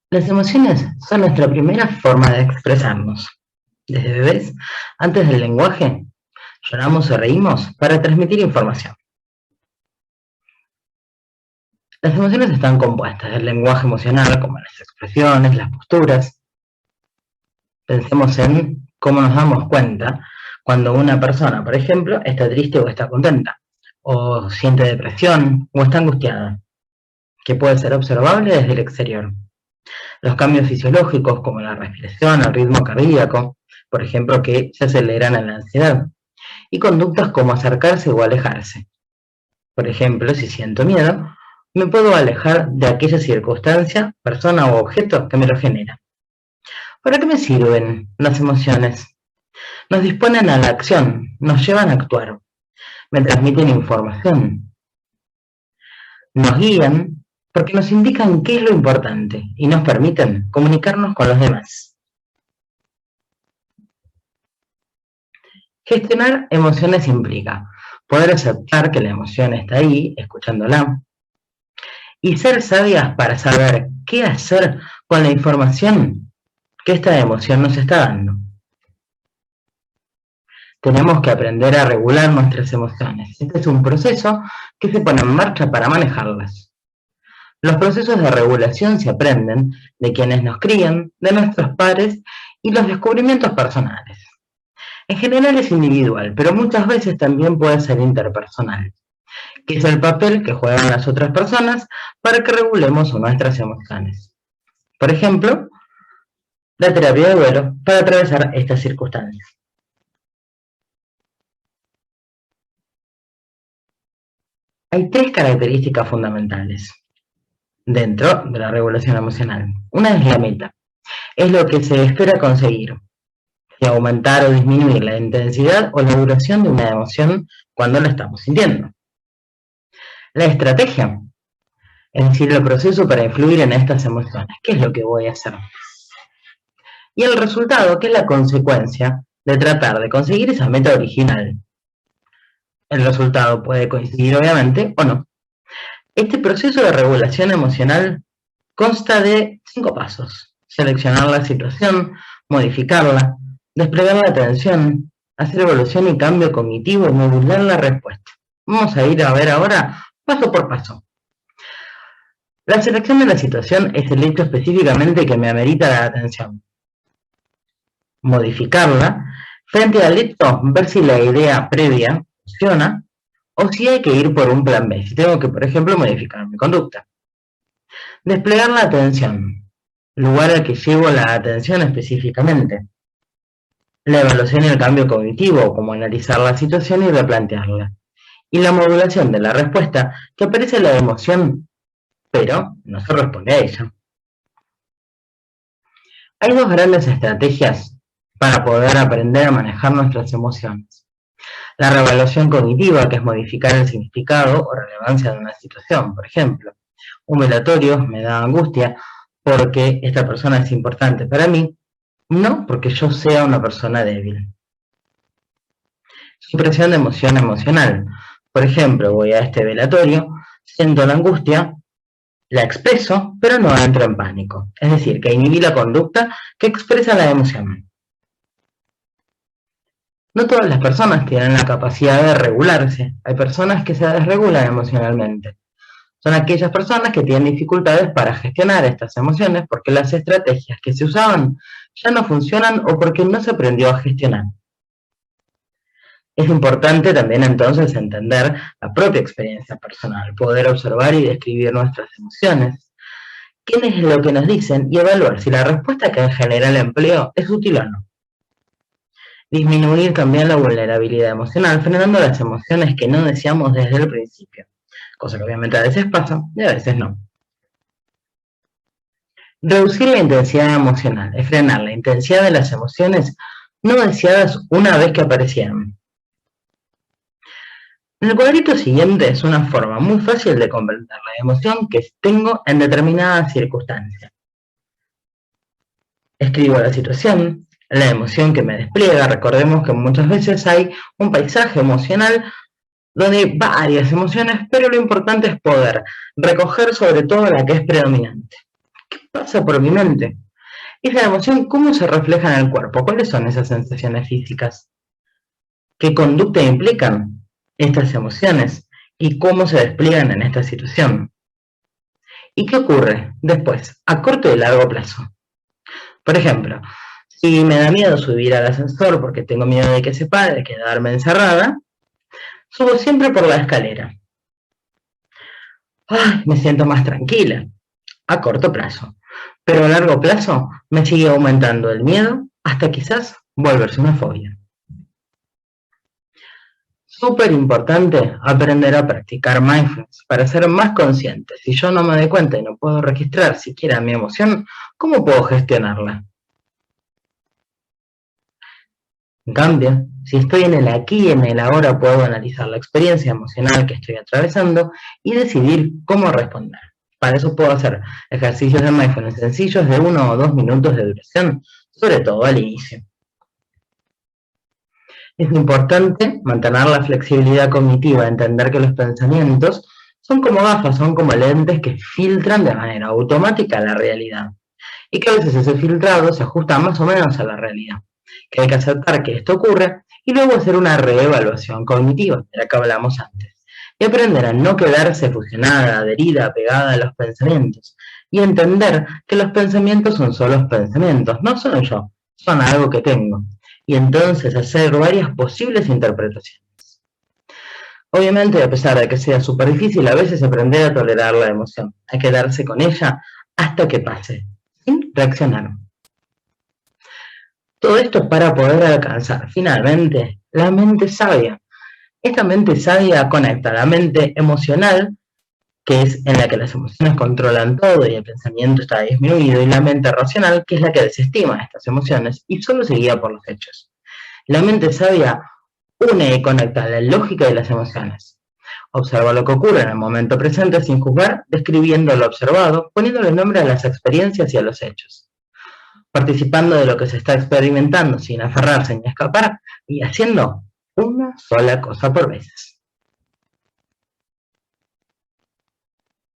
Las emociones son nuestra primera forma de expresarnos. Desde bebés, antes del lenguaje, lloramos o reímos para transmitir información. Las emociones están compuestas del lenguaje emocional, como las expresiones, las posturas. Pensemos en cómo nos damos cuenta cuando una persona, por ejemplo, está triste o está contenta, o siente depresión o está angustiada, que puede ser observable desde el exterior. Los cambios fisiológicos como la respiración, el ritmo cardíaco, por ejemplo, que se aceleran en la ansiedad, y conductas como acercarse o alejarse. Por ejemplo, si siento miedo, me puedo alejar de aquella circunstancia, persona o objeto que me lo genera. ¿Para qué me sirven las emociones? Nos disponen a la acción, nos llevan a actuar, me transmiten información, nos guían porque nos indican qué es lo importante y nos permiten comunicarnos con los demás. Gestionar emociones implica poder aceptar que la emoción está ahí, escuchándola, y ser sabias para saber qué hacer con la información que esta emoción nos está dando. Tenemos que aprender a regular nuestras emociones. Este es un proceso que se pone en marcha para manejarlas. Los procesos de regulación se aprenden de quienes nos crían, de nuestros padres y los descubrimientos personales. En general es individual, pero muchas veces también puede ser interpersonal, que es el papel que juegan las otras personas para que regulemos nuestras emociones. Por ejemplo, la terapia de duelo para atravesar estas circunstancias. Hay tres características fundamentales dentro de la regulación emocional. Una es la meta, es lo que se espera conseguir, de aumentar o disminuir la intensidad o la duración de una emoción cuando la estamos sintiendo. La estrategia, es decir, el proceso para influir en estas emociones, ¿qué es lo que voy a hacer? Y el resultado, que es la consecuencia de tratar de conseguir esa meta original. El resultado puede coincidir obviamente o no. Este proceso de regulación emocional consta de 5 pasos: seleccionar la situación, modificarla, desplegar la atención, hacer evaluación y cambio cognitivo y modular la respuesta. Vamos a ir a ver ahora paso por paso. La selección de la situación es el hecho específicamente que me amerita la atención. Modificarla, frente al hecho, ver si la idea previa funciona o si hay que ir por un plan B, si tengo que, por ejemplo, modificar mi conducta. Desplegar la atención, lugar al que llevo la atención específicamente. La evaluación y el cambio cognitivo, como analizar la situación y replantearla. Y la modulación de la respuesta, que aparece la emoción, pero no se responde a ella. Hay dos grandes estrategias para poder aprender a manejar nuestras emociones. La reevaluación cognitiva, que es modificar el significado o relevancia de una situación. Por ejemplo, un velatorio me da angustia porque esta persona es importante para mí, no porque yo sea una persona débil. Supresión de emoción emocional. Por ejemplo, voy a este velatorio, siento la angustia, la expreso, pero no entro en pánico. Es decir, que inhibí la conducta que expresa la emoción. No todas las personas tienen la capacidad de regularse. Hay personas que se desregulan emocionalmente. Son aquellas personas que tienen dificultades para gestionar estas emociones porque las estrategias que se usaban ya no funcionan o porque no se aprendió a gestionar. Es importante también entonces entender la propia experiencia personal, poder observar y describir nuestras emociones, qué es lo que nos dicen y evaluar si la respuesta que genera el empleo es útil o no. Disminuir también la vulnerabilidad emocional, frenando las emociones que no deseamos desde el principio, cosa que obviamente a veces pasa y a veces no. Reducir la intensidad emocional es frenar la intensidad de las emociones no deseadas una vez que aparecieron. En el cuadrito siguiente es una forma muy fácil de comprender la emoción que tengo en determinada circunstancia. Escribo la situación, la emoción que me despliega. Recordemos que muchas veces hay un paisaje emocional donde hay varias emociones, pero lo importante es poder recoger sobre todo la que es predominante. ¿Qué pasa por mi mente? Es la emoción, ¿cómo se refleja en el cuerpo? ¿Cuáles son esas sensaciones físicas? ¿Qué conducta implican estas emociones? ¿Y cómo se despliegan en esta situación? ¿Y qué ocurre después, a corto y largo plazo? Por ejemplo, si me da miedo subir al ascensor porque tengo miedo de que se pare, de quedarme encerrada, subo siempre por la escalera. ¡Ay! Me siento más tranquila, a corto plazo. Pero a largo plazo me sigue aumentando el miedo hasta quizás volverse una fobia. Súper importante aprender a practicar mindfulness para ser más consciente. Si yo no me doy cuenta y no puedo registrar siquiera mi emoción, ¿cómo puedo gestionarla? En cambio, si estoy en el aquí y en el ahora, puedo analizar la experiencia emocional que estoy atravesando y decidir cómo responder. Para eso puedo hacer ejercicios de mindfulness sencillos de 1 o 2 minutos de duración, sobre todo al inicio. Es importante mantener la flexibilidad cognitiva, entender que los pensamientos son como gafas, son como lentes que filtran de manera automática la realidad y que a veces ese filtrado se ajusta más o menos a la realidad, que hay que aceptar que esto ocurre y luego hacer una reevaluación cognitiva, de la que hablamos antes, y aprender a no quedarse fusionada, adherida, pegada a los pensamientos, y entender que los pensamientos son solo pensamientos, no son yo, son algo que tengo, y entonces hacer varias posibles interpretaciones. Obviamente, a pesar de que sea súper difícil, a veces aprender a tolerar la emoción, a quedarse con ella hasta que pase, sin reaccionar. Todo esto para poder alcanzar finalmente la mente sabia. Esta mente sabia conecta la mente emocional, que es en la que las emociones controlan todo y el pensamiento está disminuido, y la mente racional, que es la que desestima estas emociones y solo se guía por los hechos. La mente sabia une y conecta la lógica de las emociones. Observa lo que ocurre en el momento presente sin juzgar, describiendo lo observado, poniéndole nombre a las experiencias y a los hechos, participando de lo que se está experimentando sin aferrarse ni escapar y haciendo una sola cosa por vez.